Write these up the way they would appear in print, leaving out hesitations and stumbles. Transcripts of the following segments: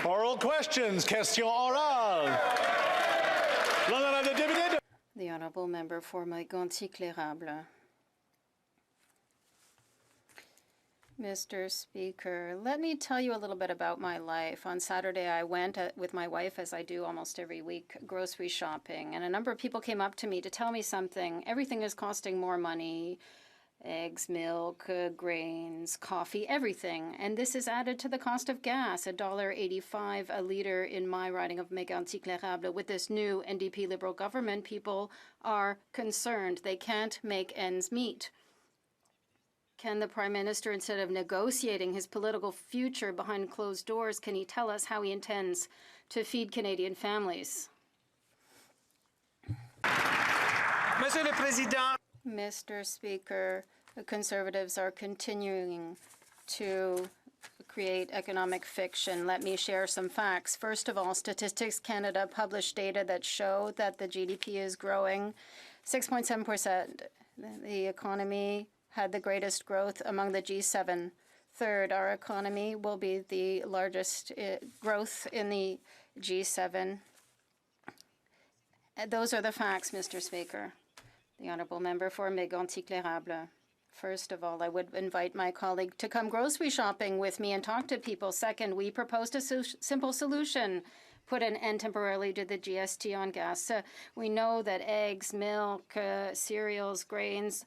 Oral questions. Question orale. L'honorable député. The Honourable Member for Mégantic-L'Érable. Mr. Speaker, let me tell you a little bit about my life. On Saturday, I went with my wife, as I do almost every week, grocery shopping. And a number of people came up to me to tell me something. Everything is costing more money. Eggs, milk, grains, coffee, everything. And this is added to the cost of gas, $1.85 a litre in my riding of Mégantic-L'Érable. With this new NDP Liberal government, people are concerned. They can't make ends meet. Can the Prime Minister, instead of negotiating his political future behind closed doors, can he tell us how he intends to feed Canadian families? Monsieur le Président. Mr. Speaker, the Conservatives are continuing to create economic fiction. Let me share some facts. First of all, Statistics Canada published data that show that the GDP is growing 6.7%. The economy had the greatest growth among the G7. Third, our economy will be the largest growth in the G7. Those are the facts, Mr. Speaker. The Honourable Member for Mégantic-L'Érable. First of all, I would invite my colleague to come grocery shopping with me and talk to people. Second, we proposed a simple solution. Put an end temporarily to the GST on gas. We know that eggs, milk, cereals, grains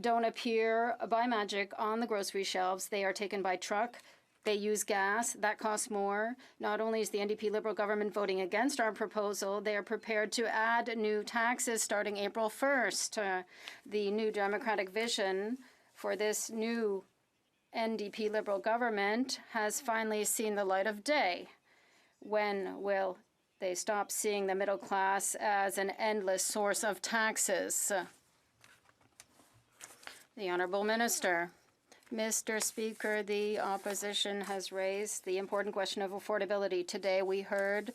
don't appear by magic on the grocery shelves. They are taken by truck. They use gas. That costs more. Not only is the NDP Liberal government voting against our proposal, they are prepared to add new taxes starting April 1st. The new Democratic vision for this new NDP Liberal government has finally seen the light of day. When will they stop seeing the middle class as an endless source of taxes? The Honourable Minister. Mr. Speaker, the opposition has raised the important question of affordability. Today we heard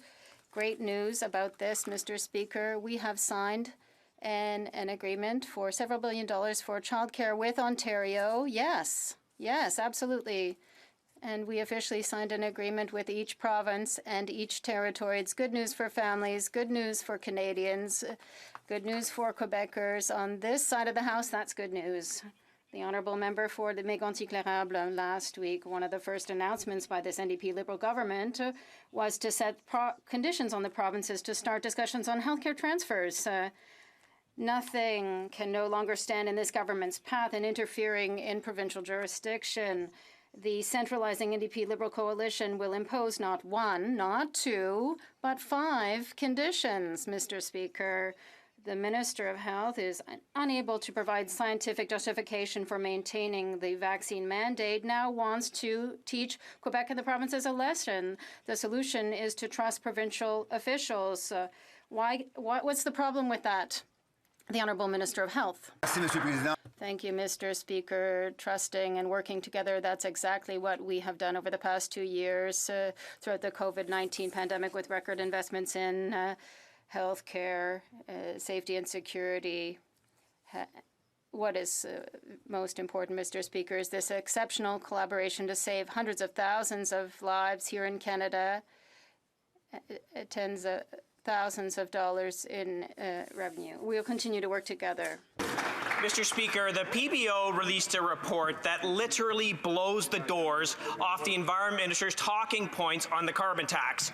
great news about this, Mr. Speaker. We have signed an agreement for several $billion for childcare with Ontario. Yes, absolutely. And we officially signed an agreement with each province and each territory. It's good news for families, good news for Canadians, good news for Quebecers. On this side of the House, that's good news. The Honourable Member for the Mégantic-L'Érable. Last week, one of the first announcements by this NDP Liberal government was to set conditions on the provinces to start discussions on healthcare transfers. Nothing can no longer stand in this government's path in interfering in provincial jurisdiction. The centralizing NDP Liberal coalition will impose not one, not two, but 5 conditions, Mr. Speaker. The Minister of Health is unable to provide scientific justification for maintaining the vaccine mandate, now wants to teach Quebec and the provinces a lesson. The solution is to trust provincial officials. What's the problem with that? The Honourable Minister of Health. Thank you, Mr. Speaker. Trusting and working together, that's exactly what we have done over the past 2 years throughout the COVID-19 pandemic with record investments in healthcare, safety and security. What is most important, Mr. Speaker, is this exceptional collaboration to save hundreds of thousands of lives here in Canada, tens of thousands of dollars in revenue. We will continue to work together. Mr. Speaker, the PBO released a report that literally blows the doors off the Environment Minister's talking points on the carbon tax.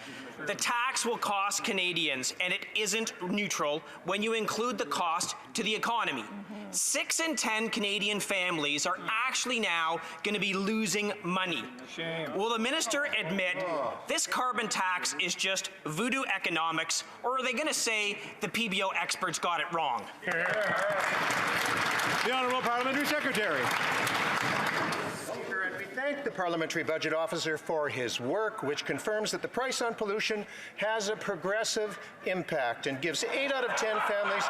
The tax will cost Canadians, and it isn't neutral when you include the cost to the economy. 6 in 10 Canadian families are actually now going to be losing money. Shame. Will the minister admit this carbon tax is just voodoo economics, or are they going to say the PBO experts got it wrong? The Honourable Parliamentary Secretary. We thank the Parliamentary Budget Officer for his work, which confirms that the price on pollution has a progressive impact and gives 8 out of 10 families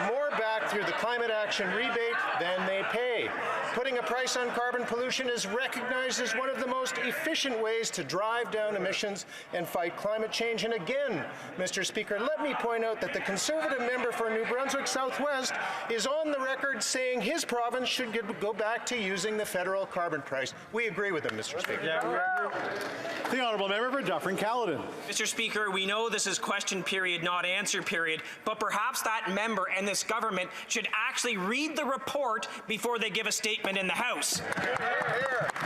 more back through the climate action rebate than they pay. Putting a price on carbon pollution is recognized as one of the most efficient ways to drive down emissions and fight climate change. And again, Mr. Speaker, let me point out that the Conservative member for New Brunswick Southwest is on the record saying his province should go back to using the federal carbon price. We agree with him, Mr. Speaker. Yeah, The honourable member for Dufferin-Caledon. Mr. Speaker, we know this is question period, not answer period, but perhaps that member and this government should actually read the report before they give a statement in the House.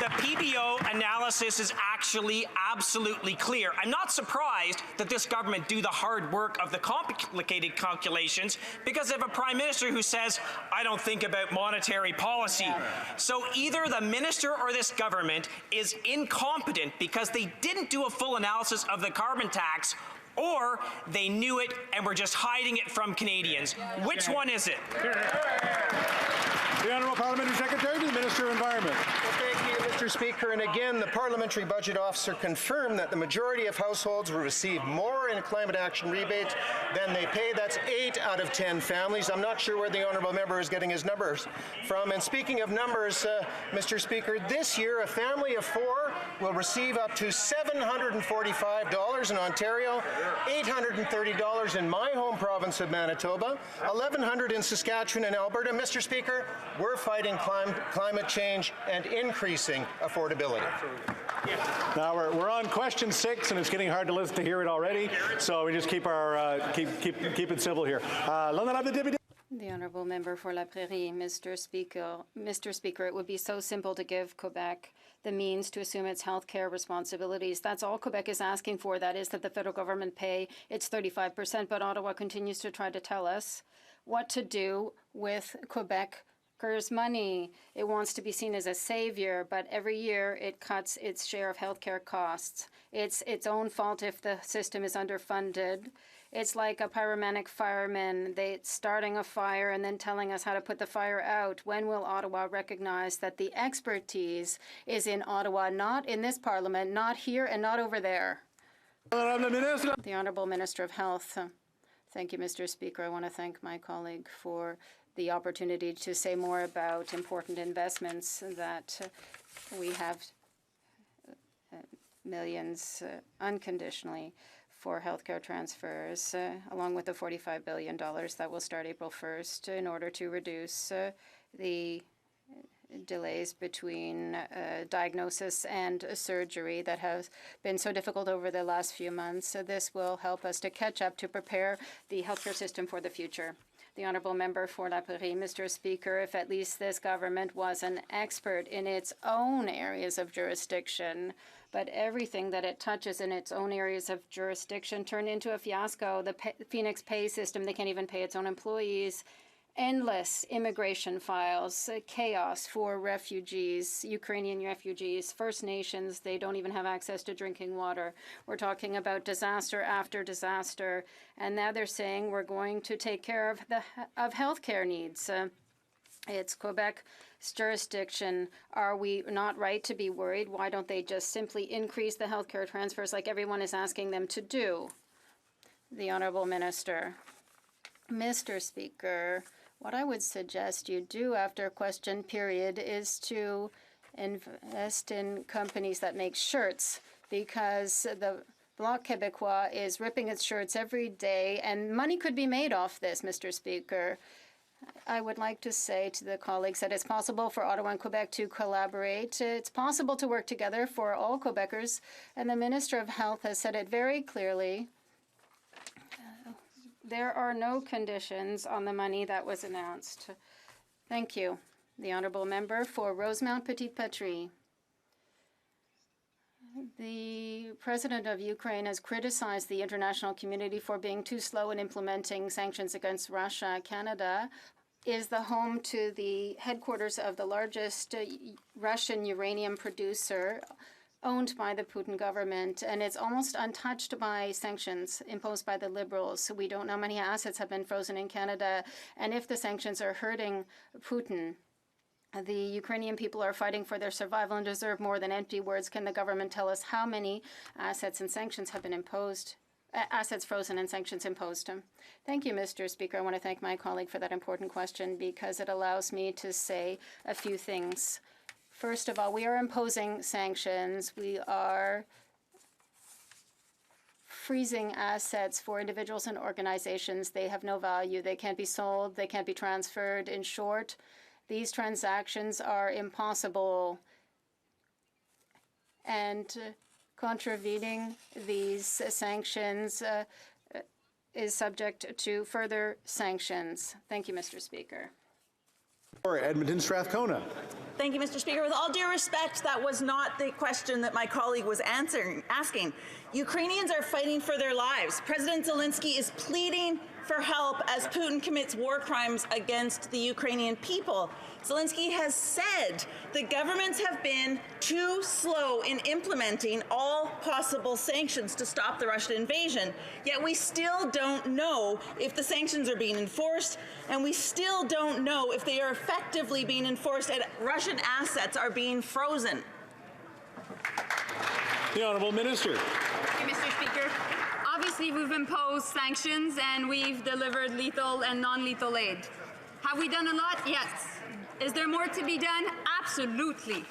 The PBO analysis is actually absolutely clear. I'm not surprised that this government do the hard work of the complicated calculations because they have a Prime Minister who says, I don't think about monetary policy. So either the minister or this government is incompetent because they didn't do a full analysis of the carbon tax, or they knew it and were just hiding it from Canadians. Which one is it? The Honourable Parliamentary Secretary to the Minister of Environment. Well, thank you, Mr. Speaker. And again, the Parliamentary Budget Officer confirmed that the majority of households will receive more in climate action rebates than they pay. That's 8 out of 10 families. I'm not sure where the honourable member is getting his numbers from. And speaking of numbers, Mr. Speaker, this year a family of 4 will receive up to $745 in Ontario, $830 in my home province of Manitoba, $1,100 in Saskatchewan and Alberta. Mr. Speaker, we're fighting climate change and increasing affordability. Now we're on question 6, and it's getting hard to listen to hear it already. So we just keep our keep it civil here. The honourable member for La Prairie, Mr. Speaker, it would be so simple to give Quebec the means to assume its health care responsibilities. That's all Quebec is asking for. That is that the federal government pay its 35%. But Ottawa continues to try to tell us what to do with Quebecers' money. It wants to be seen as a savior, but every year it cuts its share of healthcare costs. It's its own fault if the system is underfunded. It's like a pyromanic fireman. They starting a fire and then telling us how to put the fire out. When will Ottawa recognize that the expertise is in Ottawa, not in this Parliament, not here and not over there? The Honourable Minister of Health. Thank you, Mr. Speaker. I want to thank my colleague for the opportunity to say more about important investments that we have millions unconditionally for healthcare transfers, along with the $45 billion that will start April 1st in order to reduce the delays between diagnosis and surgery that has been so difficult over the last few months. So this will help us to catch up to prepare the healthcare system for the future. The honourable member for La Prairie, Mr. Speaker, if at least this government was an expert in its own areas of jurisdiction, but everything that it touches in its own areas of jurisdiction turned into a fiasco. The Phoenix pay system, they can't even pay its own employees. Endless immigration files, chaos for refugees, Ukrainian refugees, First Nations, they don't even have access to drinking water. We're talking about disaster after disaster, and now they're saying we're going to take care of healthcare needs. It's Quebec's jurisdiction. Are we not right to be worried? Why don't they just simply increase the healthcare transfers like everyone is asking them to do? The Honourable Minister. Mr. Speaker, what I would suggest you do after question period is to invest in companies that make shirts, because the Bloc Québécois is ripping its shirts every day, and money could be made off this, Mr. Speaker. I would like to say to the colleagues that it's possible for Ottawa and Quebec to collaborate. It's possible to work together for all Quebecers, and the Minister of Health has said it very clearly. There are no conditions on the money that was announced. Thank you. The honourable member for Rosemount Petite Patrie. The president of Ukraine has criticized the international community for being too slow in implementing sanctions against Russia. Canada is the home to the headquarters of the largest Russian uranium producer, owned by the Putin government, and it's almost untouched by sanctions imposed by the Liberals. We don't know how many assets have been frozen in Canada, and if the sanctions are hurting Putin, the Ukrainian people are fighting for their survival and deserve more than empty words. Can the government tell us how many assets and sanctions have been imposed? Assets frozen and sanctions imposed. Thank you, Mr. Speaker. I want to thank my colleague for that important question because it allows me to say a few things. First of all, we are imposing sanctions. We are freezing assets for individuals and organizations. They have no value. They can't be sold. They can't be transferred. In short, these transactions are impossible. And contravening these sanctions is subject to further sanctions. Thank you, Mr. Speaker. For Edmonton Strathcona. Thank you, Mr. Speaker. With all due respect, that was not the question that my colleague was asking. Ukrainians are fighting for their lives. President Zelensky is pleading for help as Putin commits war crimes against the Ukrainian people. Zelensky has said the governments have been too slow in implementing all possible sanctions to stop the Russian invasion. Yet we still don't know if the sanctions are being enforced, and we still don't know if they are effectively being enforced and Russian assets are being frozen. The Honourable Minister. Thank you, Mr. Speaker. Obviously, we've imposed sanctions and we've delivered lethal and non-lethal aid. Have we done a lot? Yes. Is there more to be done? Absolutely.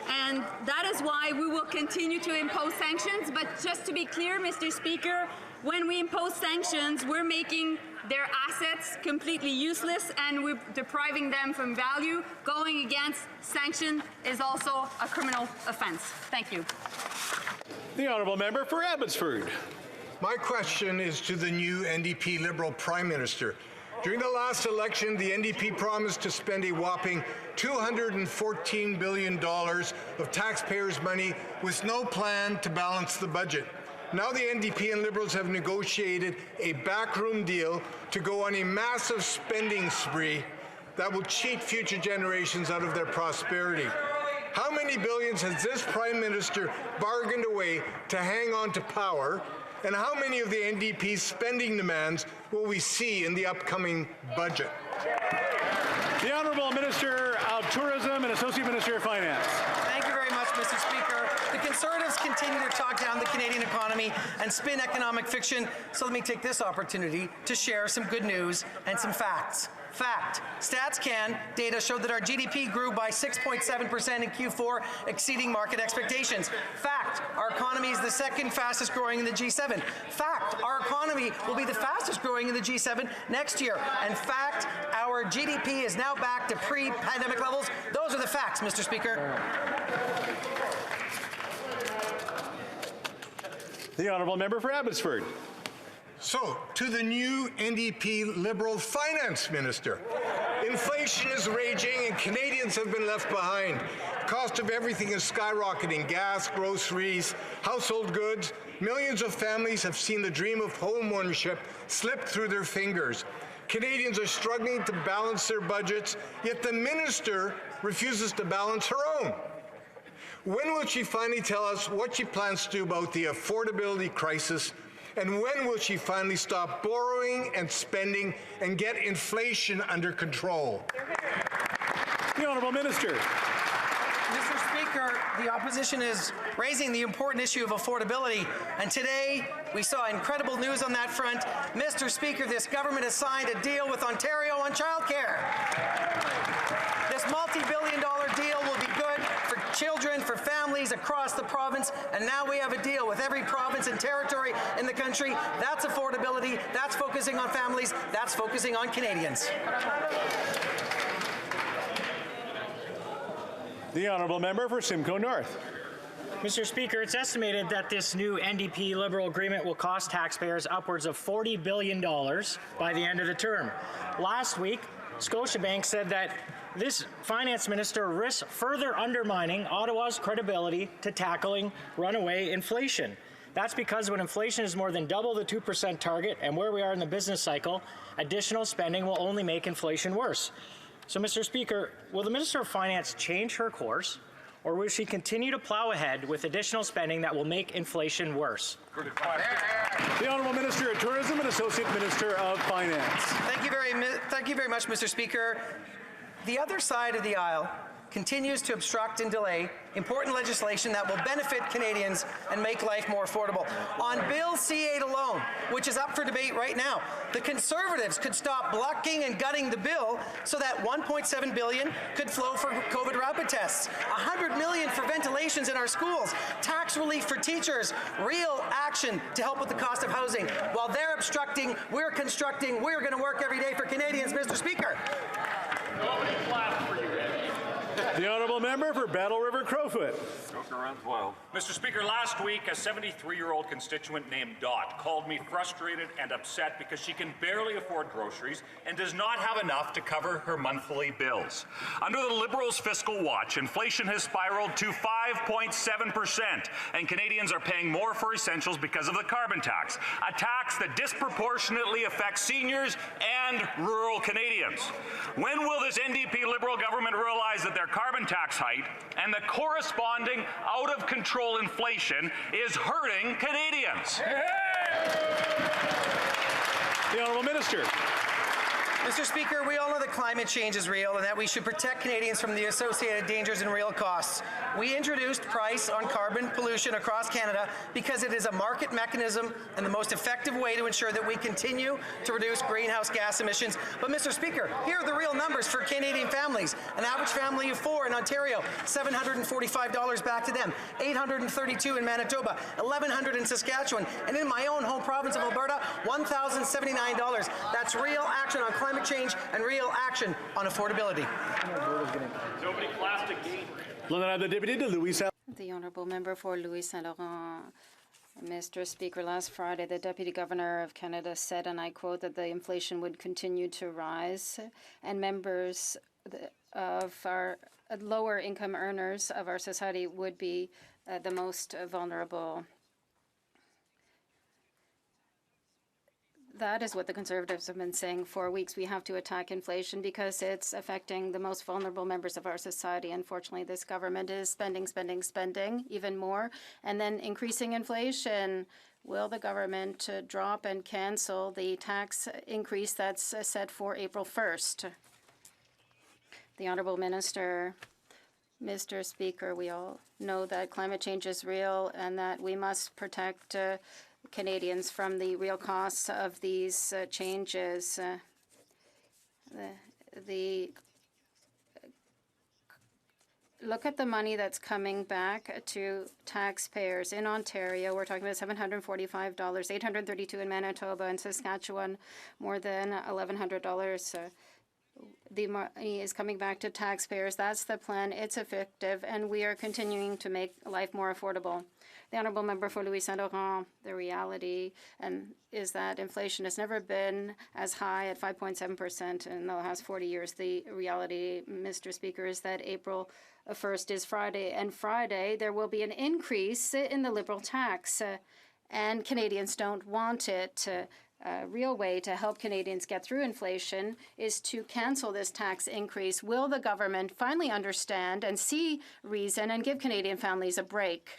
And that is why we will continue to impose sanctions. But just to be clear, Mr. Speaker, when we impose sanctions, we're making their assets completely useless and we're depriving them from value. Going against sanction is also a criminal offense. Thank you. The Honourable Member for Abbotsford. My question is to the new NDP Liberal Prime Minister. During the last election, the NDP promised to spend a whopping $214 billion of taxpayers' money with no plan to balance the budget. Now the NDP and Liberals have negotiated a backroom deal to go on a massive spending spree that will cheat future generations out of their prosperity. How many billions has this Prime Minister bargained away to hang on to power? And how many of the NDP's spending demands will we see in the upcoming budget? The Honourable Minister of Tourism and Associate Minister of Finance. Thank you very much, Mr. Speaker. The Conservatives continue to talk down the Canadian economy and spin economic fiction, so let me take this opportunity to share some good news and some facts. Fact, StatsCan data showed that our GDP grew by 6.7% in Q4, exceeding market expectations. Fact, our economy is the second fastest growing in the G7. Fact, our economy will be the fastest growing in the G7 next year. And fact, our GDP is now back to pre-pandemic levels. Those are the facts, Mr. Speaker. The Honourable Member for Abbotsford. So, to the new NDP Liberal Finance Minister. Inflation is raging and Canadians have been left behind. The cost of everything is skyrocketing: gas, groceries, household goods. Millions of families have seen the dream of home ownership slip through their fingers. Canadians are struggling to balance their budgets, yet the minister refuses to balance her own. When will she finally tell us what she plans to do about the affordability crisis? And when will she finally stop borrowing and spending and get inflation under control? The Honourable Minister. Mr. Speaker, the opposition is raising the important issue of affordability, and today we saw incredible news on that front. Mr. Speaker, this government has signed a deal with Ontario on childcare. This multi-billion-dollar deal will be good for children, for families across the province, and now we have a deal with every province and territory in the country. That's affordability, that's focusing on families, that's focusing on Canadians. The Honourable Member for Simcoe North. Mr. Speaker, it's estimated that this new NDP Liberal agreement will cost taxpayers upwards of $40 billion by the end of the term. Last week, Scotiabank said that this finance minister risks further undermining Ottawa's credibility to tackling runaway inflation. That's because when inflation is more than double the 2% target and where we are in the business cycle, additional spending will only make inflation worse. So, Mr. Speaker, will the Minister of Finance change her course, or will she continue to plow ahead with additional spending that will make inflation worse? The Honourable Minister of Tourism and Associate Minister of Finance. Thank you very much, Mr. Speaker. The other side of the aisle continues to obstruct and delay important legislation that will benefit Canadians and make life more affordable. On Bill C-8 alone, which is up for debate right now, the Conservatives could stop blocking and gutting the bill so that $1.7 billion could flow for COVID rapid tests, $100 million for ventilations in our schools, tax relief for teachers, real action to help with the cost of housing. While they're obstructing, we're constructing, we're going to work every day for Canadians, Mr. Speaker. The honourable member for Battle River Crowfoot. Mr. Speaker, last week a 73-year-old constituent named Dot called me frustrated and upset because she can barely afford groceries and does not have enough to cover her monthly bills. Under the Liberals' fiscal watch, inflation has spiraled to 5.7%, and Canadians are paying more for essentials because of the carbon tax, a tax that disproportionately affects seniors and rural Canadians. When will this NDP Liberal government realize that their carbon tax hike and the corresponding out-of-control inflation is hurting Canadians? The honourable minister. Mr. Speaker, we all know that climate change is real and that we should protect Canadians from the associated dangers and real costs. We introduced price on carbon pollution across Canada because it is a market mechanism and the most effective way to ensure that we continue to reduce greenhouse gas emissions. But, Mr. Speaker, here are the real numbers for Canadian families. An average family of 4 in Ontario, $745 back to them, $832 in Manitoba, $1,100 in Saskatchewan, and in my own home province of Alberta, $1,079. That's real action on climate change and real action on affordability. Nobody plastic game. The honourable member for Louis Saint Laurent. Mr. Speaker, last Friday, the Deputy Governor of Canada said, and I quote, that the inflation would continue to rise and members of our lower income earners of our society would be the most vulnerable. That is what the Conservatives have been saying for weeks. We have to attack inflation because it's affecting the most vulnerable members of our society. Unfortunately, this government is spending even more and then increasing inflation. Will the government drop and cancel the tax increase that's set for April 1st? The Honourable Minister. Mr. Speaker, we all know that climate change is real and that we must protect Canadians from the real costs of these changes. Look at the money that's coming back to taxpayers in Ontario. We're talking about $745, $832 in Manitoba and Saskatchewan, more than $1,100. The money is coming back to taxpayers. That's the plan. It's effective, and we are continuing to make life more affordable. The honourable member for Louis Saint Laurent, the reality is that inflation has never been as high at 5.7% in the last 40 years. The reality, Mr. Speaker, is that April 1st is Friday, and Friday there will be an increase in the Liberal tax, and Canadians don't want it. A real way to help Canadians get through inflation is to cancel this tax increase. Will the government finally understand and see reason and give Canadian families a break?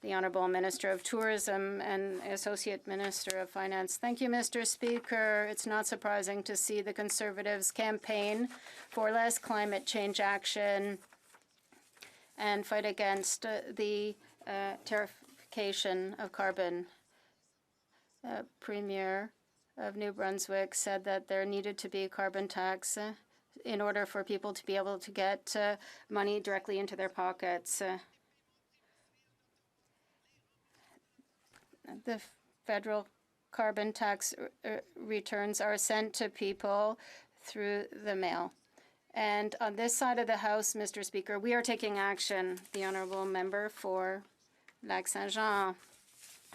The Honourable Minister of Tourism and Associate Minister of Finance. Thank you, Mr. Speaker. It's not surprising to see the Conservatives campaign for less climate change action and fight against the tariffication of carbon. Premier of New Brunswick said that there needed to be a carbon tax in order for people to be able to get money directly into their pockets. The federal carbon tax returns are sent to people through the mail. And on this side of the House, Mr. Speaker, we are taking action. The honourable member for Lac-Saint-Jean.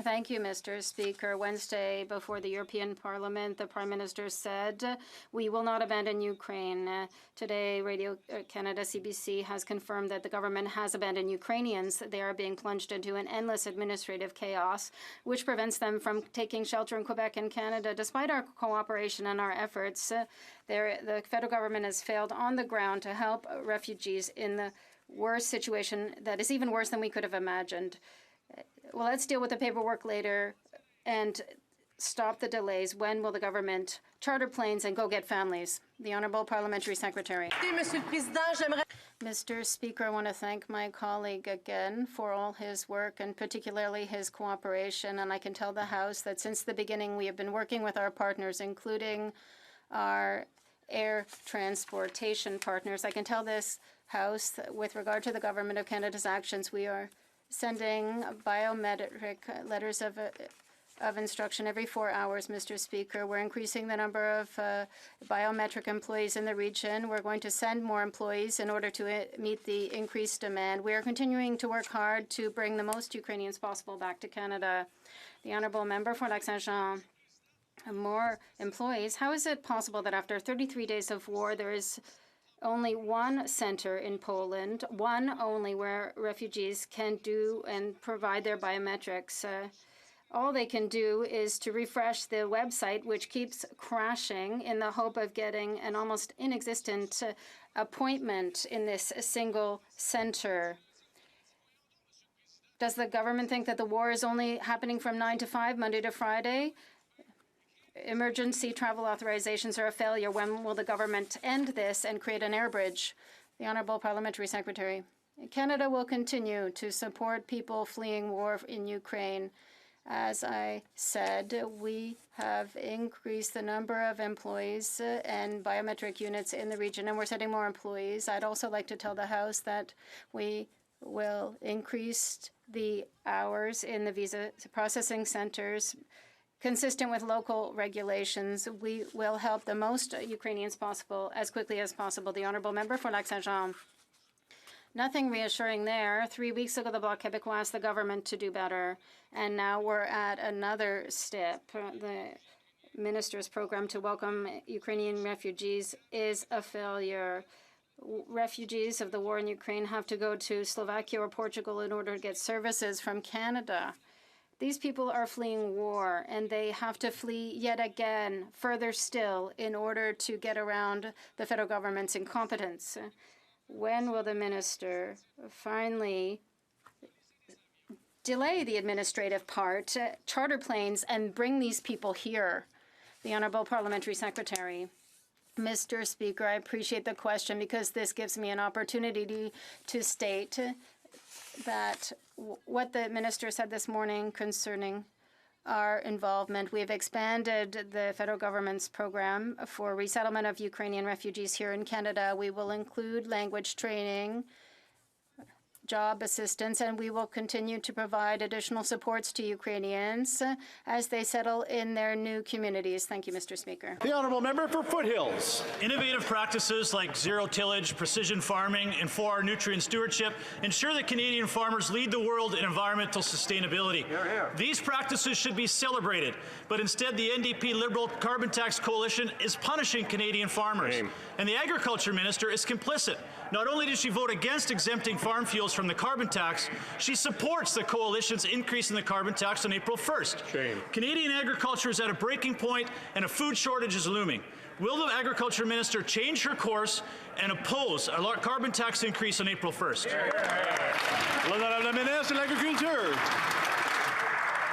Thank you, Mr. Speaker. Wednesday, before the European Parliament, the Prime Minister said, we will not abandon Ukraine. Today, Radio Canada CBC has confirmed that the government has abandoned Ukrainians. They are being plunged into an endless administrative chaos, which prevents them from taking shelter in Quebec and Canada. Despite our cooperation and our efforts, the federal government has failed on the ground to help refugees in the worst situation that is even worse than we could have imagined. Well, let's deal with the paperwork later and stop the delays. When will the government charter planes and go get families? The Honourable Parliamentary Secretary. Mr. Speaker, I want to thank my colleague again for all his work and particularly his cooperation. And I can tell the House that since the beginning we have been working with our partners, including our air transportation partners. I can tell this House that with regard to the Government of Canada's actions, we are sending biometric letters of of instruction every 4 hours, Mr. Speaker. We're increasing the number of biometric employees in the region. We're going to send more employees in order to meet the increased demand. We are continuing to work hard to bring the most Ukrainians possible back to Canada. The honourable member for Lac-Saint-Jean. More employees. How is it possible that after 33 days of war, there is only one center in Poland, one only, where refugees can do and provide their biometrics? All they can do is to refresh the website, which keeps crashing, in the hope of getting an almost inexistent appointment in this single center. Does the government think that the war is only happening from 9 to 5, Monday to Friday? Emergency travel authorizations are a failure. When will the government end this and create an air bridge? The Honourable Parliamentary Secretary. Canada will continue to support people fleeing war in Ukraine. As I said, we have increased the number of employees and biometric units in the region, and we're sending more employees. I'd also like to tell the House that we will increase the hours in the visa processing centers consistent with local regulations. We will help the most Ukrainians possible as quickly as possible. The honourable member for Lac-Saint-Jean. Nothing reassuring there. 3 weeks ago, the Bloc Québécois asked the government to do better, and now we're at another step. The minister's program to welcome Ukrainian refugees is a failure. Refugees of the war in Ukraine have to go to Slovakia or Portugal in order to get services from Canada. These people are fleeing war, and they have to flee yet again, further still, in order to get around the federal government's incompetence. When will the minister finally delay the administrative part, charter planes, and bring these people here? The Honourable Parliamentary Secretary. Mr. Speaker, I appreciate the question because this gives me an opportunity to state that what the minister said this morning concerning our involvement. We have expanded the federal government's program for resettlement of Ukrainian refugees here in Canada. We will include language training, job assistance, and we will continue to provide additional supports to Ukrainians as they settle in their new communities. Thank you, Mr. Speaker. The honourable member for Foothills. Innovative practices like zero tillage, precision farming, and 4R nutrient stewardship ensure that Canadian farmers lead the world in environmental sustainability. These practices should be celebrated, but instead the NDP Liberal Carbon Tax Coalition is punishing Canadian farmers. And the Agriculture Minister is complicit. Not only did she vote against exempting farm fuels from the carbon tax, she supports the coalition's increase in the carbon tax on April 1st. Canadian agriculture is at a breaking point and a food shortage is looming. Will the Agriculture Minister change her course and oppose a carbon tax increase on April 1st?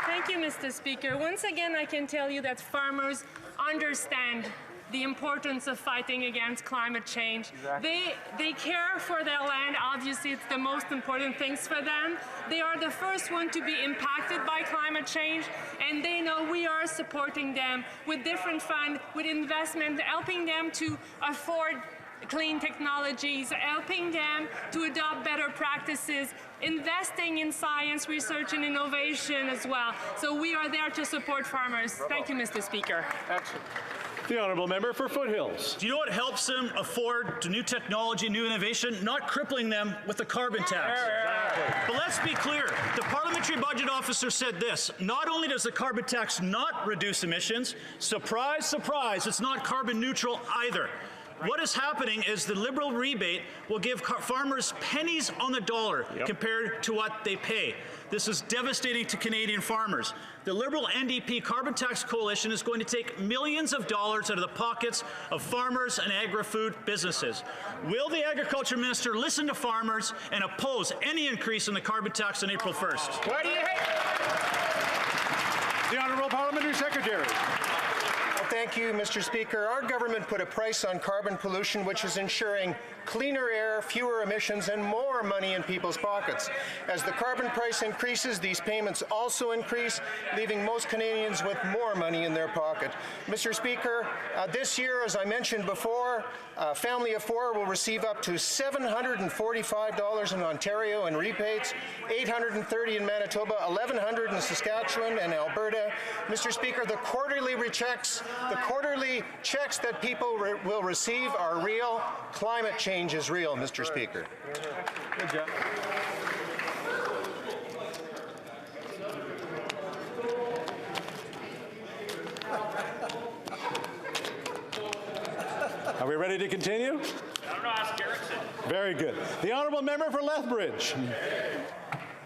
Thank you, Mr. Speaker. Once again, I can tell you that farmers understand the importance of fighting against climate change. They care for their land. Obviously, it's the most important things for them. They are the first one to be impacted by climate change, and they know we are supporting them with different funds, with investment, helping them to afford clean technologies, helping them to adopt better practices, investing in science, research, and innovation as well. So we are there to support farmers. Thank you, Mr. Speaker. Excellent. The honourable member for Foothills. Do you know what helps them afford new technology, new innovation? Not crippling them with the carbon tax. But let's be clear. The Parliamentary Budget Officer said this. Not only does the carbon tax not reduce emissions, surprise, surprise, it's not carbon neutral either. What is happening is the Liberal rebate will give farmers pennies on the dollar compared to what they pay. This is devastating to Canadian farmers. The Liberal NDP Carbon Tax Coalition is going to take millions of dollars out of the pockets of farmers and agri-food businesses. Will the Agriculture Minister listen to farmers and oppose any increase in the carbon tax on April 1st? What do you hate? The Honourable Parliamentary Secretary. Thank you, Mr. Speaker. Our government put a price on carbon pollution, which is ensuring cleaner air, fewer emissions, and more money in people's pockets. As the carbon price increases, these payments also increase, leaving most Canadians with more money in their pocket. Mr. Speaker, this year, as I mentioned before, a family of four will receive up to $745 in Ontario in rebates, $830 in Manitoba, $1,100 in Saskatchewan and Alberta. Mr. Speaker, the quarterly checks that people will receive are real. Climate change is real, Mr. Speaker. Good job. Are we ready to continue? I don't know, ask Erickson. Very good. The honourable member for Lethbridge.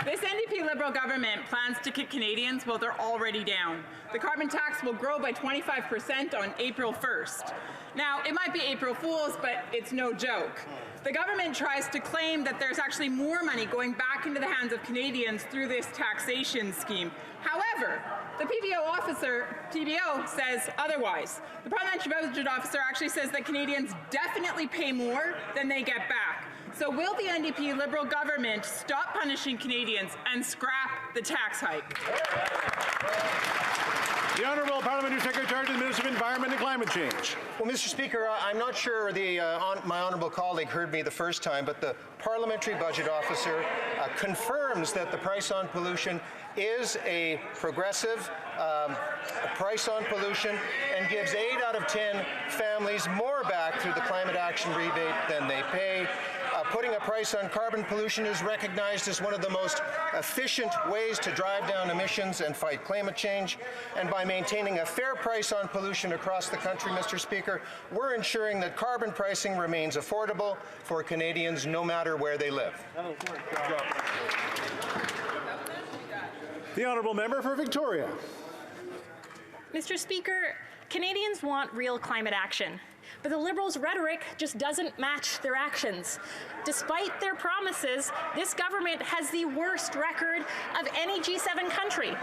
This NDP Liberal government plans to kick Canadians while they're already down. The carbon tax will grow by 25% on April 1st. Now, it might be April Fool's, but it's no joke. The government tries to claim that there's actually more money going back into the hands of Canadians through this taxation scheme. However, the PBO says otherwise. The Parliamentary Budget Officer actually says that Canadians definitely pay more than they get back. So will the NDP Liberal government stop punishing Canadians and scrap the tax hike? The Honourable Parliamentary Secretary to the Minister of Environment and Climate Change. Well, Mr. Speaker, I'm not sure my honourable colleague heard me the first time, but the Parliamentary Budget Officer confirms that the price on pollution is a progressive price on pollution and gives 8 out of 10 families more back through the climate action rebate than they pay. Putting a price on carbon pollution is recognized as one of the most efficient ways to drive down emissions and fight climate change. And by maintaining a fair price on pollution across the country, Mr. Speaker, we're ensuring that carbon pricing remains affordable for Canadians no matter where they live. The honourable member for Victoria. Mr. Speaker, Canadians want real climate action. But the Liberals' rhetoric just doesn't match their actions. Despite their promises, this government has the worst record of any G7 country.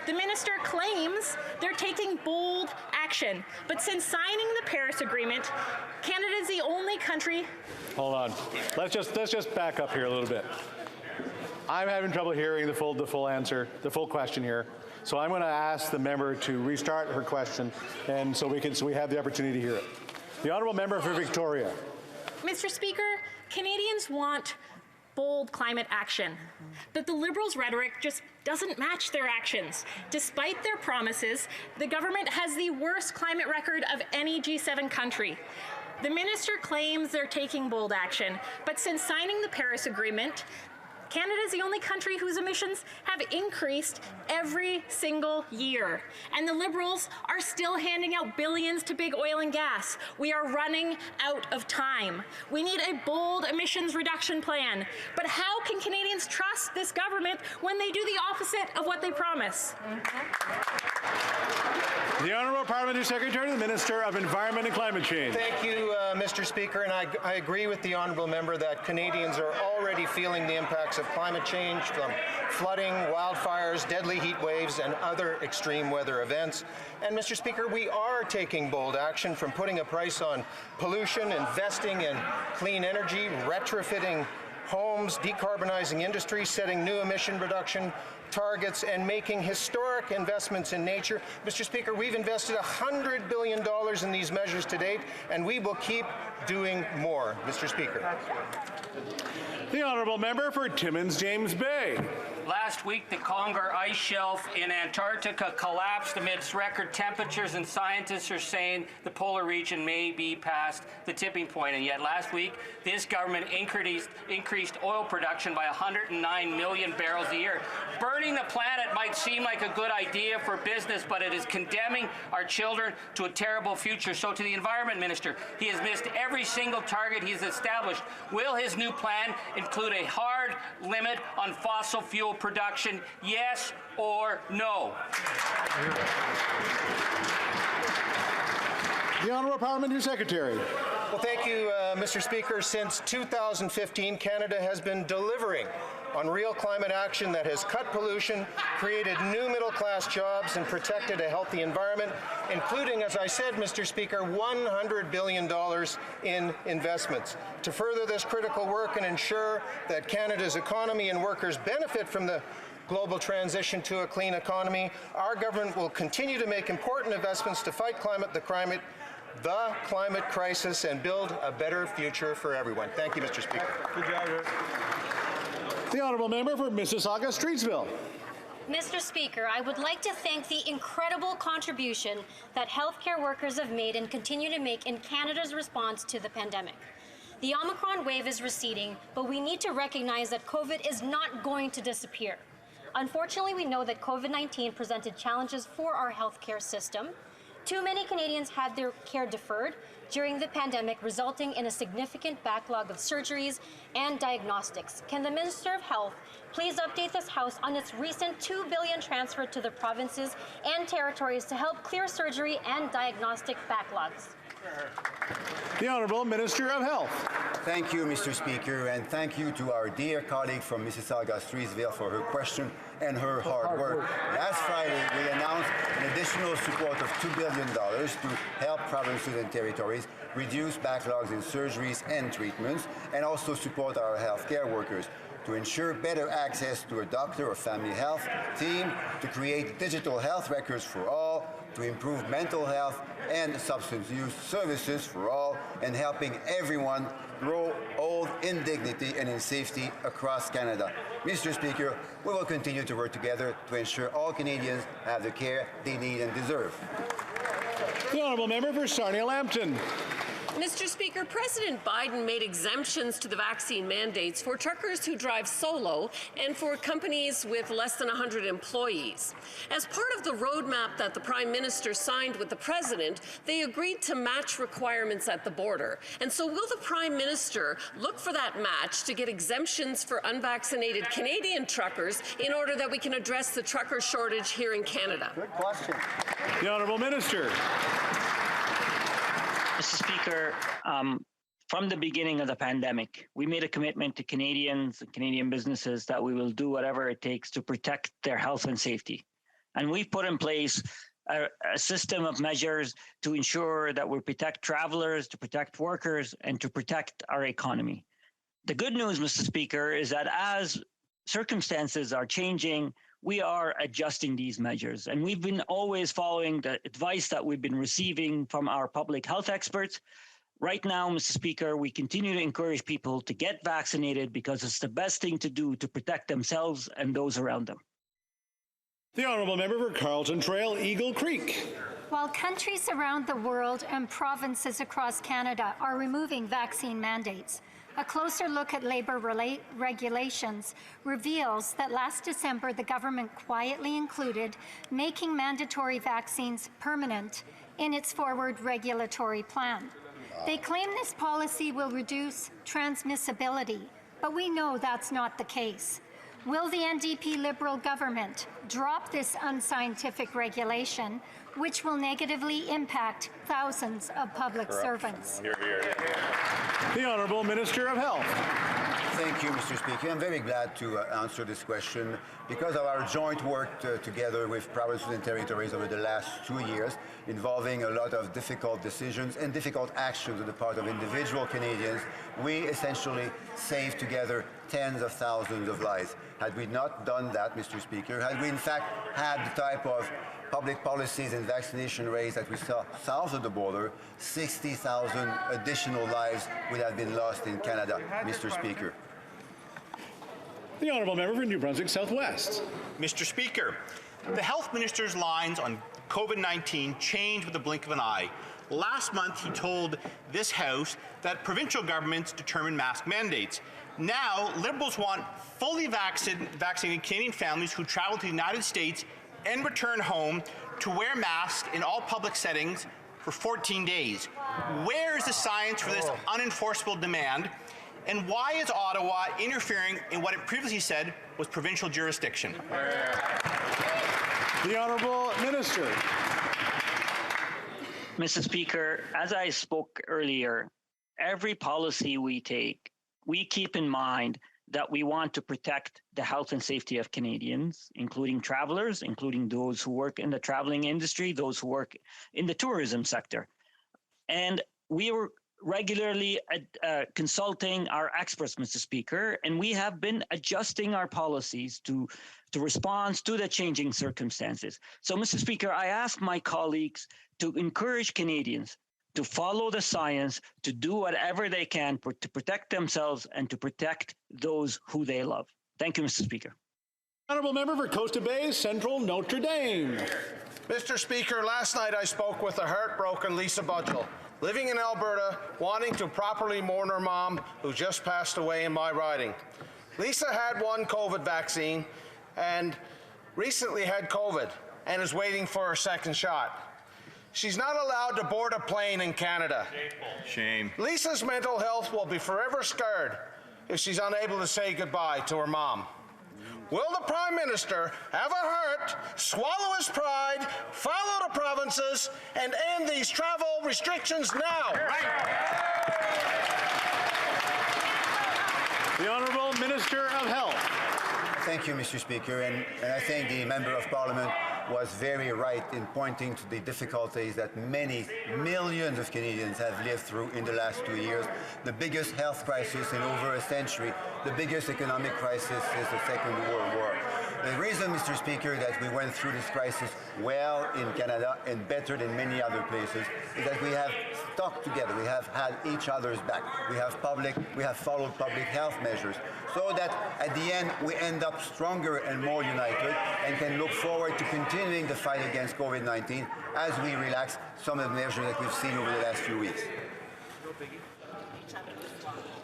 The minister claims they're taking bold action, but since signing the Paris Agreement, Canada is the only country. Hold on. Let's just back up here a little bit. I'm having trouble hearing the full answer, the full question here. So I'm going to ask the member to restart her question, and so we have the opportunity to hear it. The honourable member for Victoria. Mr. Speaker, Canadians want bold climate action, but the Liberals' rhetoric just doesn't match their actions. Despite their promises, the government has the worst climate record of any G7 country. The minister claims they're taking bold action, but since signing the Paris Agreement, Canada is the only country whose emissions have increased every single year. And the Liberals are still handing out billions to big oil and gas. We are running out of time. We need a bold emissions reduction plan. But how can Canadians trust this government when they do the opposite of what they promise? The Honourable Parliamentary Secretary to the Minister of Environment and Climate Change. Thank you, Mr. Speaker, and I agree with the honourable member that Canadians are already feeling the impacts of climate change from flooding, wildfires, deadly heat waves, and other extreme weather events. And, Mr. Speaker, we are taking bold action, from putting a price on pollution, investing in clean energy, retrofitting homes, decarbonizing industry, setting new emission reduction targets, and making historic investments in nature. Mr. Speaker, we've invested $100 billion in these measures to date, and we will keep doing more, Mr. Speaker. The honourable member for Timmins James Bay. Last week, the Conger ice shelf in Antarctica collapsed amidst record temperatures, and scientists are saying the polar region may be past the tipping point. And yet last week, this government increased oil production by 109 million barrels a year. Burning the planet might seem like a good idea for business, but it is condemning our children to a terrible future. So to the Environment Minister, he has missed every single target he's established. Will his new plan include a hard limit on fossil fuel production, yes or no? The Honourable Parliamentary Secretary. Well, thank you, Mr. Speaker. Since 2015, Canada has been delivering on real climate action that has cut pollution, created new middle-class jobs, and protected a healthy environment, including, as I said, Mr. Speaker, $100 billion in investments. To further this critical work and ensure that Canada's economy and workers benefit from the global transition to a clean economy, our government will continue to make important investments to fight the climate crisis and build a better future for everyone. Thank you, Mr. Speaker. Good job. The honourable member for Mississauga-Streetsville. Mr. Speaker, I would like to thank the incredible contribution that healthcare workers have made and continue to make in Canada's response to the pandemic. The Omicron wave is receding, but we need to recognize that COVID is not going to disappear. Unfortunately, we know that COVID-19 presented challenges for our healthcare system. Too many Canadians had their care deferred during the pandemic, resulting in a significant backlog of surgeries and diagnostics. Can the Minister of Health please update this House on its recent $2 billion transfer to the provinces and territories to help clear surgery and diagnostic backlogs? The Honourable Minister of Health. Thank you, Mr. Speaker, and thank you to our dear colleague from Mississauga-Streetsville for her question and her hard work. Last Friday, we announced an additional support of $2 billion to help provinces and territories reduce backlogs in surgeries and treatments, and also support our healthcare workers to ensure better access to a doctor or family health team, to create digital health records for all, to improve mental health and substance use services for all, and helping everyone grow old in dignity and in safety across Canada. Mr. Speaker, we will continue to work together to ensure all Canadians have the care they need and deserve. The honourable member for Sarnia-Lambton. Mr. Speaker, President Biden made exemptions to the vaccine mandates for truckers who drive solo and for companies with less than 100 employees. As part of the roadmap that the Prime Minister signed with the President, they agreed to match requirements at the border. And so will the Prime Minister look for that match to get exemptions for unvaccinated Canadian truckers in order that we can address the trucker shortage here in Canada? Good question. The Honourable Minister. Mr. Speaker, from the beginning of the pandemic, we made a commitment to Canadians and Canadian businesses that we will do whatever it takes to protect their health and safety. And we've put in place a system of measures to ensure that we protect travelers, to protect workers, and to protect our economy. The good news, Mr. Speaker, is that as circumstances are changing, we are adjusting these measures. And we've been always following the advice that we've been receiving from our public health experts. Right now, Mr. Speaker, we continue to encourage people to get vaccinated because it's the best thing to do to protect themselves and those around them. The honourable member for Carlton Trail, Eagle Creek. While countries around the world and provinces across Canada are removing vaccine mandates, a closer look at labour regulations reveals that last December the government quietly included making mandatory vaccines permanent in its forward regulatory plan. They claim this policy will reduce transmissibility, but we know that's not the case. Will the NDP Liberal government drop this unscientific regulation, which will negatively impact thousands of public servants? The Honourable Minister of Health. Thank you, Mr. Speaker. I'm very glad to answer this question because of our joint work together with provinces and territories over the last 2 years, involving a lot of difficult decisions and difficult actions on the part of individual Canadians. We essentially saved together tens of thousands of lives. Had we not done that, Mr. Speaker, had we in fact had the type of public policies and vaccination rates that we saw south of the border, 60,000 additional lives would have been lost in Canada, Mr. Speaker. The honourable member for New Brunswick Southwest. Mr. Speaker, the health minister's lines on COVID-19 changed with the blink of an eye. Last month, he told this House that provincial governments determine mask mandates. Now, Liberals want fully vaccinated Canadian families who travel to the United States and return home to wear masks in all public settings for 14 days. Where is the science for this unenforceable demand? And why is Ottawa interfering in what it previously said was provincial jurisdiction? The Honourable Minister. Mr. Speaker, as I spoke earlier, every policy we take, we keep in mind that we want to protect the health and safety of Canadians, including travelers, including those who work in the traveling industry, those who work in the tourism sector. And we were regularly consulting our experts, Mr. Speaker, and we have been adjusting our policies to respond to the changing circumstances. So, Mr. Speaker, I ask my colleagues to encourage Canadians to follow the science, to do whatever they can to protect themselves and to protect those who they love. Thank you, Mr. Speaker. Honourable member for Coast Bay, Central Notre Dame. Mr. Speaker, last night I spoke with the heartbroken Lisa Budgell, living in Alberta, wanting to properly mourn her mom who just passed away in my riding. Lisa had one COVID vaccine and recently had COVID and is waiting for her second shot. She's not allowed to board a plane in Canada. Shame. Lisa's mental health will be forever scarred if she's unable to say goodbye to her mom. Will the Prime Minister have a heart, swallow his pride, follow the provinces, and end these travel restrictions now? The Honourable Minister of Health. Thank you, Mr. Speaker, and I think the Member of Parliament was very right in pointing to the difficulties that many millions of Canadians have lived through in the last 2 years. The biggest health crisis in over a century, the biggest economic crisis since the Second World War. The reason, Mr. Speaker, that we went through this crisis well in Canada and better than many other places is that we have stuck together. We have had each other's back. We have followed public health measures so that at the end we end up stronger and more united and can look forward to continuing the fight against COVID-19 as we relax some of the measures that we've seen over the last few weeks.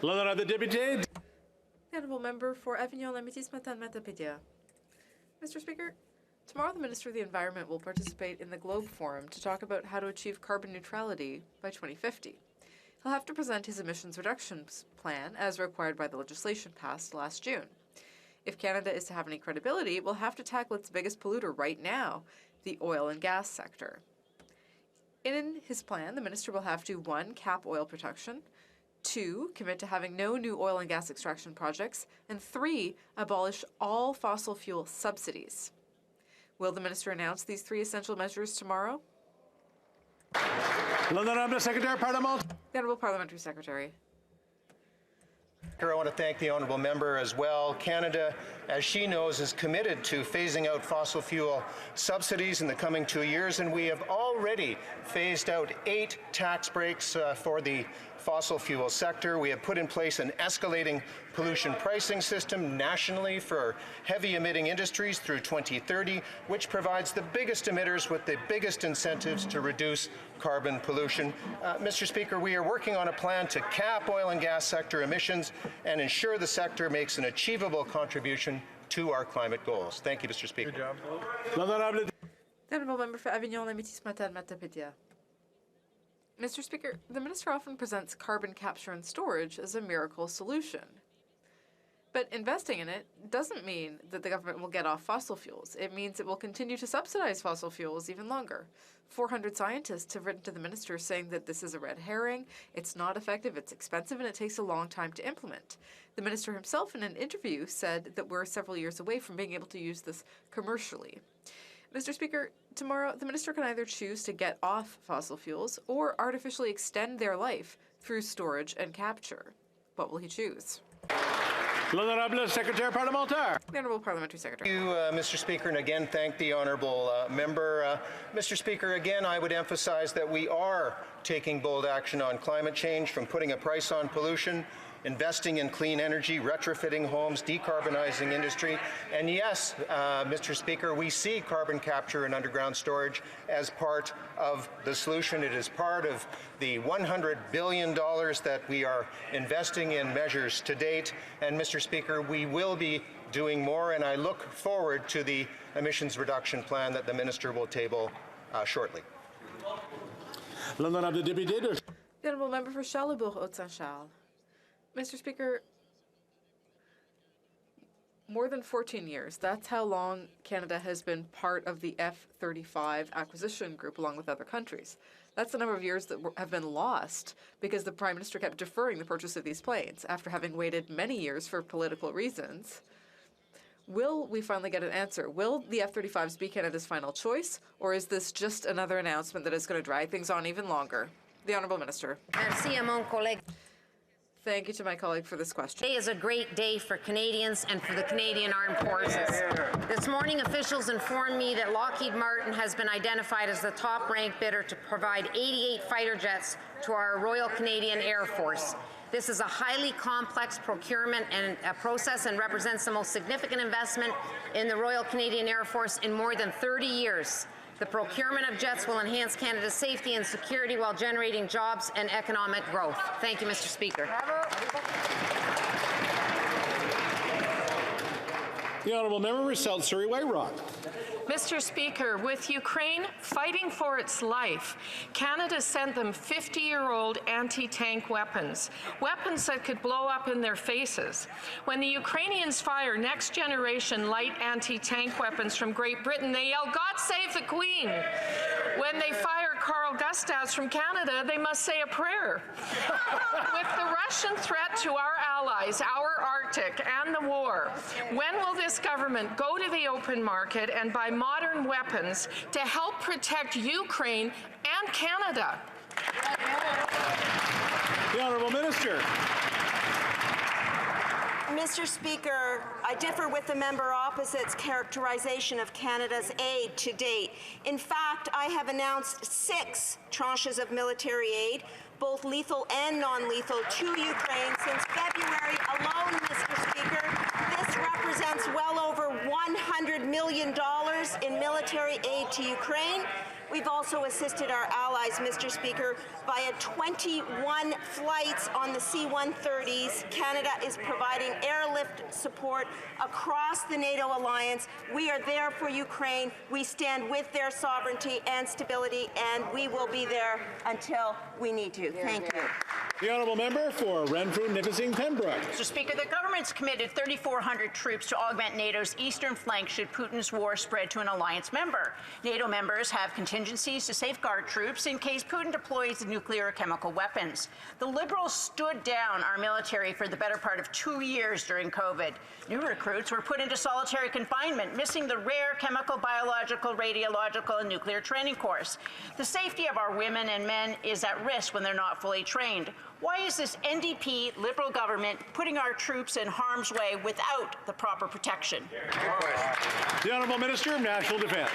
L'honorable député. The honourable member for Avignon-Lamitis-Matane-Matapédia. Mr. Speaker, tomorrow the Minister of the Environment will participate in the Globe Forum to talk about how to achieve carbon neutrality by 2050. He'll have to present his emissions reductions plan as required by the legislation passed last June. If Canada is to have any credibility, it will have to tackle its biggest polluter right now, the oil and gas sector. In his plan, the minister will have to 1. Cap oil production, 2. Commit to having no new oil and gas extraction projects, and 3. Abolish all fossil fuel subsidies. Will the minister announce these 3 essential measures tomorrow? L'honorable Secretary Parlement. The Honourable Parliamentary Secretary. I want to thank the honourable member as well. Canada, as she knows, is committed to phasing out fossil fuel subsidies in the coming 2 years, and we have already phased out 8 tax breaks for the fossil fuel sector. We have put in place an escalating pollution pricing system nationally for heavy emitting industries through 2030, which provides the biggest emitters with the biggest incentives to reduce carbon pollution. Mr. Speaker, we are working on a plan to cap oil and gas sector emissions and ensure the sector makes an achievable contribution to our climate goals. Thank you, Mr. Speaker. The honourable member for Avignon-Lamitis-Matane-Matapédia. Mr. Speaker, the minister often presents carbon capture and storage as a miracle solution. But investing in it doesn't mean that the government will get off fossil fuels. It means it will continue to subsidize fossil fuels even longer. 400 scientists have written to the minister saying that this is a red herring, it's not effective, it's expensive, and it takes a long time to implement. The minister himself in an interview said that we're several years away from being able to use this commercially. Mr. Speaker, tomorrow the minister can either choose to get off fossil fuels or artificially extend their life through storage and capture. What will he choose? L'honorable Secretary Parlementaire. The Honourable Parliamentary Secretary. Thank you, Mr. Speaker, and again thank the honourable member. Mr. Speaker, again I would emphasize that we are taking bold action on climate change, from putting a price on pollution, investing in clean energy, retrofitting homes, decarbonizing industry. And yes, Mr. Speaker, we see carbon capture and underground storage as part of the solution. It is part of the $100 billion that we are investing in measures to date. And Mr. Speaker, we will be doing more, and I look forward to the emissions reduction plan that the minister will table shortly. The Honourable Member for Charlesbourg-Haute-Saint-Charles. Mr. Speaker, More than 14 years. That's how long Canada has been part of the F-35 acquisition group along with other countries. That's the number of years that have been lost because the Prime Minister kept deferring the purchase of these planes after having waited many years for political reasons. Will we finally get an answer? Will the F-35s be Canada's final choice, or is this just another announcement that is going to drag things on even longer? The Honourable Minister. Merci à mon collègue. Thank you to my colleague for this question. Today is a great day for Canadians and for the Canadian Armed Forces. This morning, officials informed me that Lockheed Martin has been identified as the top-ranked bidder to provide 88 fighter jets to our Royal Canadian Air Force. This is a highly complex procurement and process and represents the most significant investment in the Royal Canadian Air Force in more than 30 years. The procurement of jets will enhance Canada's safety and security while generating jobs and economic growth. Thank you, Mr. Speaker. The Honourable Member for South Surrey White Rock. Mr. Speaker, with Ukraine fighting for its life, Canada sent them 50-year-old anti-tank weapons, weapons that could blow up in their faces. When the Ukrainians fire next-generation light anti-tank weapons from Great Britain, they yell, "God save the Queen!" When they fire Carl Gustavs from Canada, they must say a prayer. With the Russian threat to our allies, our Arctic, and the war, when will this government go to the open market and buy modern weapons to help protect Ukraine and Canada? The Honourable Minister. Mr. Speaker, I differ with the member opposite's characterization of Canada's aid to date. In fact, I have announced 6 tranches of military aid, both lethal and non-lethal, to Ukraine since February alone, Mr. Speaker. This represents well over $100 million in military aid to Ukraine. We've also assisted our allies, Mr. Speaker, via 21 flights on the C-130s. Canada is providing airlift support across the NATO alliance. We are there for Ukraine. We stand with their sovereignty and stability, and we will be there until we need to. Thank you. The Honourable Member for Renfrew, Nipissing, Pembroke. Mr. Speaker, the government's committed 3,400 troops to augment NATO's eastern flank should Putin's war spread to an alliance member. NATO members have contingencies to safeguard troops in case Putin deploys nuclear or chemical weapons. The Liberals stood down our military for the better part of 2 years during COVID. New recruits were put into solitary confinement, missing the rare chemical, biological, radiological, and nuclear training course. The safety of our women and men is at risk when they're not fully trained. Why is this NDP Liberal government putting our troops in harm's way without the proper protection? The Honourable Minister of National Defence.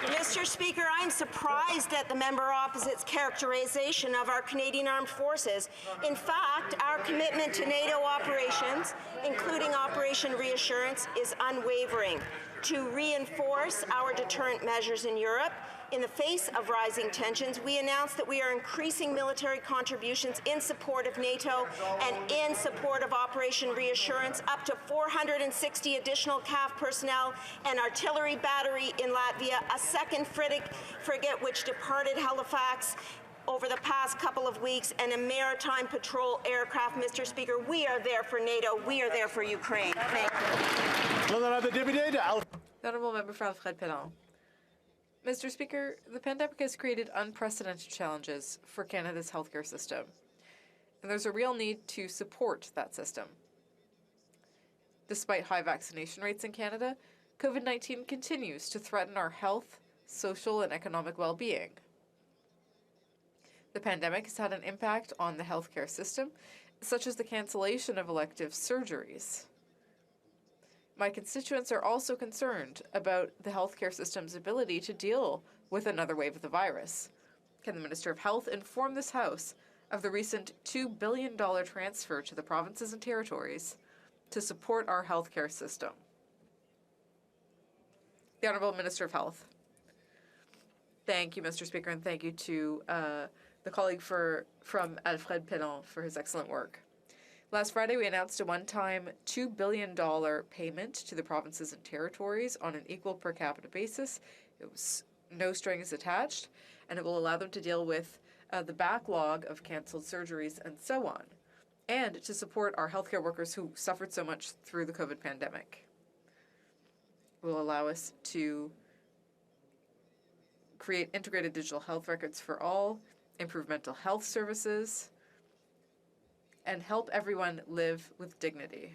Mr. Speaker, I'm surprised at the member opposite's characterization of our Canadian Armed Forces. In fact, our commitment to NATO operations, including Operation Reassurance, is unwavering. To reinforce our deterrent measures in Europe, in the face of rising tensions, we announced that we are increasing military contributions in support of NATO and in support of Operation Reassurance, up to 460 additional CAF personnel, an artillery battery in Latvia, a second frigate which departed Halifax over the past couple of weeks, and a maritime patrol aircraft. Mr. Speaker, we are there for NATO. We are there for Ukraine. Thank you. The Honourable Member for Alfred Pellan. Mr. Speaker, the pandemic has created unprecedented challenges for Canada's healthcare system, and there's a real need to support that system. Despite high vaccination rates in Canada, COVID-19 continues to threaten our health, social, and economic well-being. The pandemic has had an impact on the healthcare system, such as the cancellation of elective surgeries. My constituents are also concerned about the healthcare system's ability to deal with another wave of the virus. Can the Minister of Health inform this House of the recent $2 billion transfer to the provinces and territories to support our healthcare system? The Honourable Minister of Health. Thank you, Mr. Speaker, and thank you to the colleague from Alfred Pellan for his excellent work. Last Friday, we announced a one-time $2 billion payment to the provinces and territories on an equal per capita basis. It was no strings attached, and it will allow them to deal with the backlog of canceled surgeries and so on. and to support our healthcare workers who suffered so much through the COVID pandemic. It will allow us to create integrated digital health records for all, improve mental health services, and help everyone live with dignity.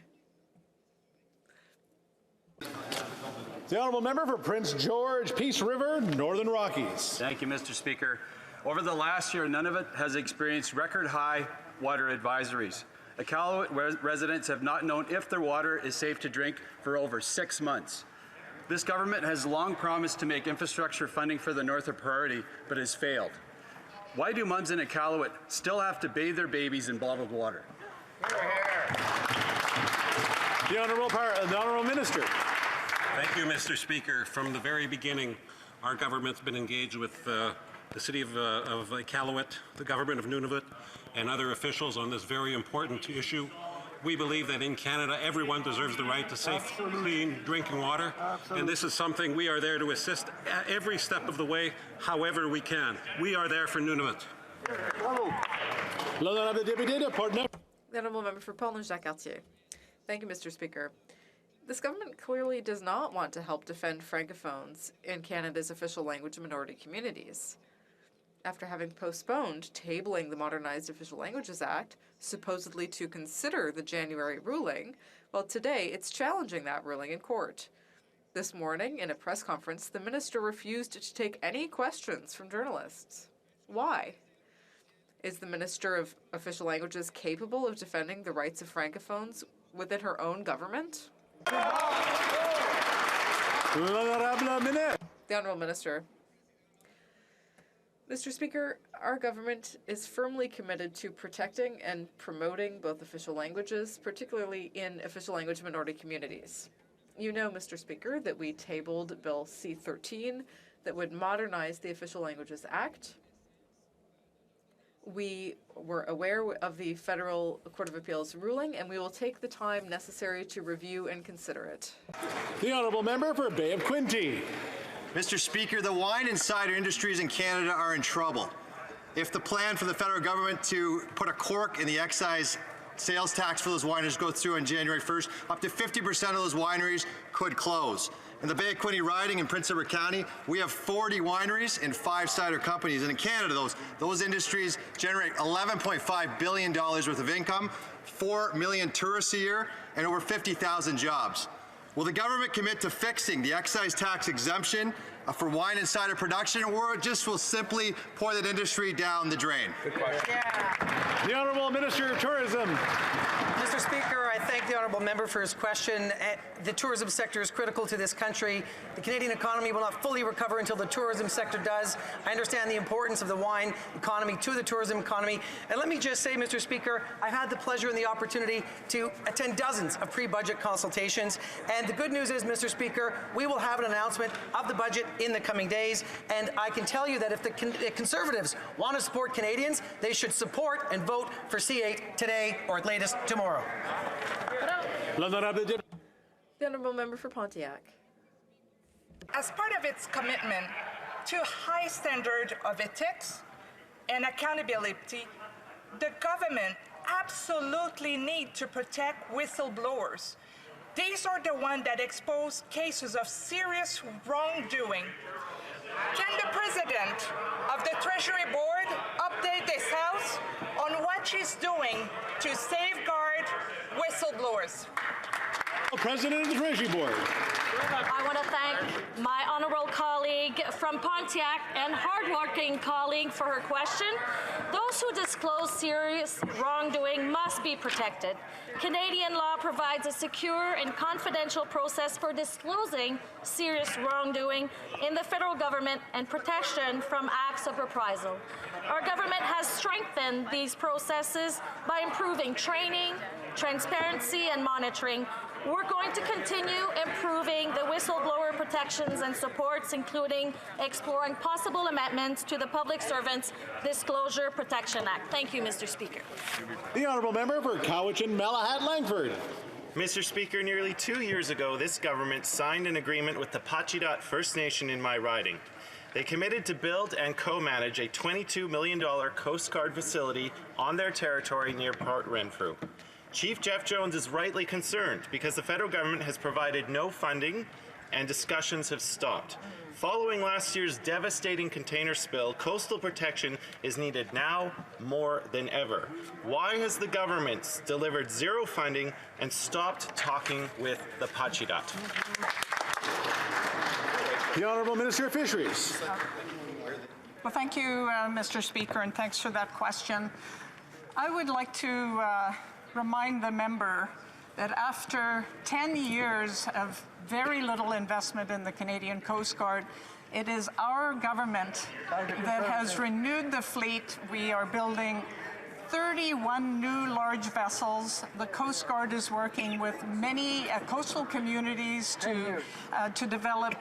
The Honourable Member for Prince George, Peace River, Northern Rockies. Thank you, Mr. Speaker. Over the last year, none of it has experienced record-high water advisories. Iqaluit residents have not known if their water is safe to drink for over 6 months. This government has long promised to make infrastructure funding for the North a priority, but has failed. Why do mums in Iqaluit still have to bathe their babies in bottled water? The Honourable Minister. Thank you, Mr. Speaker. From the very beginning, our government's been engaged with the city of Iqaluit, the government of Nunavut, and other officials on this very important issue. We believe that in Canada, everyone deserves the right to safe, clean drinking water, and this is something we are there to assist at every step of the way, however we can. We are there for Nunavut. The Honourable Member for Portneuf-Jacques-Cartier. Thank you, Mr. Speaker. This government clearly does not want to help defend francophones in Canada's official language minority communities. After having postponed tabling the Modernized Official Languages Act, supposedly to consider the January ruling, well, today it's challenging that ruling in court. This morning, in a press conference, the minister refused to take any questions from journalists. Why? Is the Minister of Official Languages capable of defending the rights of francophones within her own government? The Honourable Minister. Mr. Speaker, our government is firmly committed to protecting and promoting both official languages, particularly in official language minority communities. You know, Mr. Speaker, that we tabled Bill C-13 that would modernize the Official Languages Act. We were aware of the Federal Court of Appeals ruling, and we will take the time necessary to review and consider it. The Honourable Member for Bay of Quinte. Mr. Speaker, the wine and cider industries in Canada are in trouble. If the plan for the federal government to put a cork in the excise sales tax for those wineries goes through on January 1st, up to 50% of those wineries could close. In the Bay of Quinte riding in Prince Edward County, we have 40 wineries and 5 cider companies. And in Canada, those industries generate $11.5 billion worth of income, 4 million tourists a year, and over 50,000 jobs. Will the government commit to fixing the excise tax exemption for wine and cider production, or just will simply pour that industry down the drain? Good question. Yeah. The Honourable Minister of Tourism. Mr. Speaker, I thank the Honourable Member for his question. The tourism sector is critical to this country. The Canadian economy will not fully recover until the tourism sector does. I understand the importance of the wine economy to the tourism economy. And let me just say, Mr. Speaker, I've had the pleasure and the opportunity to attend dozens of pre-budget consultations. And the good news is, Mr. Speaker, we will have an announcement of the budget in the coming days. And I can tell you that if the Conservatives want to support Canadians, they should support and vote for C8 today or at latest tomorrow. The Honourable Member for Pontiac. As part of its commitment to a high standard of ethics and accountability, the government absolutely needs to protect whistleblowers. These are the ones that expose cases of serious wrongdoing. Can the President of the Treasury Board update this House on what she's doing to safeguard whistleblowers? President of the Treasury Board. I want to thank my honourable colleague from Pontiac and hardworking colleague for her question. Those who disclose serious wrongdoing must be protected. Canadian law provides a secure and confidential process for disclosing serious wrongdoing in the federal government and protection from acts of reprisal. Our government has strengthened these processes by improving training, transparency, and monitoring. We're going to continue improving the whistleblower protections and supports, including exploring possible amendments to the Public Servants Disclosure Protection Act. Thank you, Mr. Speaker. The Honourable Member for Cowichan-Malahat-Langford. Mr. Speaker, nearly 2 years ago, this government signed an agreement with the Pacheedaht First Nation in my riding. They committed to build and co-manage a $22 million Coast Guard facility on their territory near Port Renfrew. Chief Jeff Jones is rightly concerned because the federal government has provided no funding and discussions have stopped. Following last year's devastating container spill, coastal protection is needed now more than ever. Why has the government delivered zero funding and stopped talking with the Pachidat? The Honourable Minister of Fisheries. Well, thank you, Mr. Speaker, and thanks for that question. I would like to remind the member that after 10 years of very little investment in the Canadian Coast Guard, it is our government that has renewed the fleet. We are building 31 new large vessels. The Coast Guard is working with many coastal communities to develop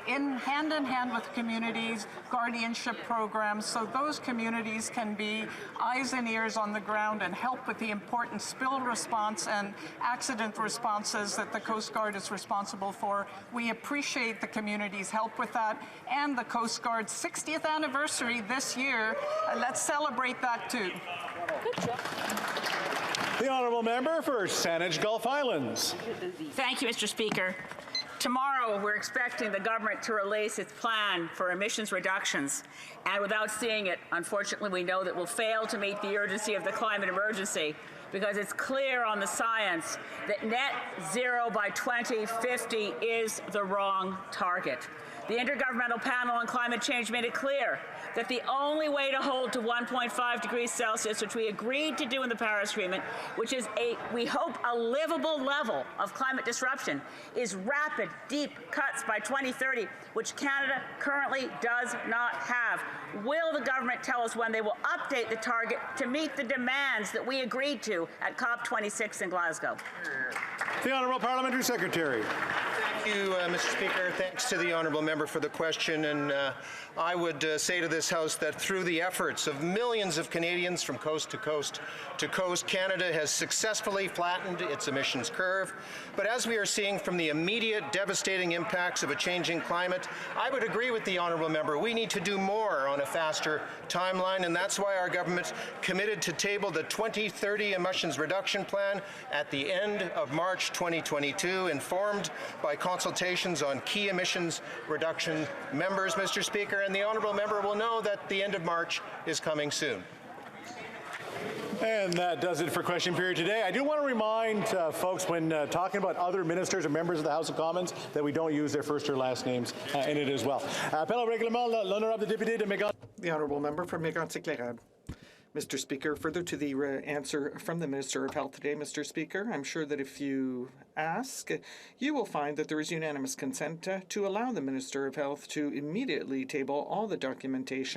hand in hand with communities, guardianship programs, so those communities can be eyes and ears on the ground and help with the important spill response and accident responses that the Coast Guard is responsible for. We appreciate the community's help with that, and the Coast Guard's 60th anniversary this year. Let's celebrate that too. Good job. The Honourable Member for Saanich Gulf Islands. Thank you, Mr. Speaker. Tomorrow, we're expecting the government to release its plan for emissions reductions. And without seeing it, unfortunately, we know that we'll fail to meet the urgency of the climate emergency, because it's clear on the science that net zero by 2050 is the wrong target. The Intergovernmental Panel on Climate Change made it clear that the only way to hold to 1.5 degrees Celsius, which we agreed to do in the Paris Agreement, which is we hope, a livable level of climate disruption, is rapid, deep cuts by 2030, which Canada currently does not have. Will the government tell us when they will update the target to meet the demands that we agreed to at COP26 in Glasgow? The Honourable Parliamentary Secretary. Thank you, Mr. Speaker. Thanks to the Honourable Member for the question. And I would say to this House that through the efforts of millions of Canadians from coast to coast, Canada has successfully flattened its emissions curve. But as we are seeing from the immediate devastating impacts of a changing climate, I would agree with the Honourable Member. We need to do more on a faster timeline, and that's why our government committed to table the 2030 emissions reduction plan at the end of March 2022, informed by consultations on key emissions reduction members, Mr. Speaker, and the Honourable Member will know that the end of March is coming soon. And that does it for question period today. I do want to remind folks when talking about other ministers or members of the House of Commons that we don't use their first or last names in it as well. Appel au règlement, l'honorable député de Mégan. The Honourable Member for Mégantic-Lérable. Mr. Speaker, further to the answer from the Minister of Health today, Mr. Speaker, I'm sure that if you ask, you will find that there is unanimous consent to allow the Minister of Health to immediately table all the documentation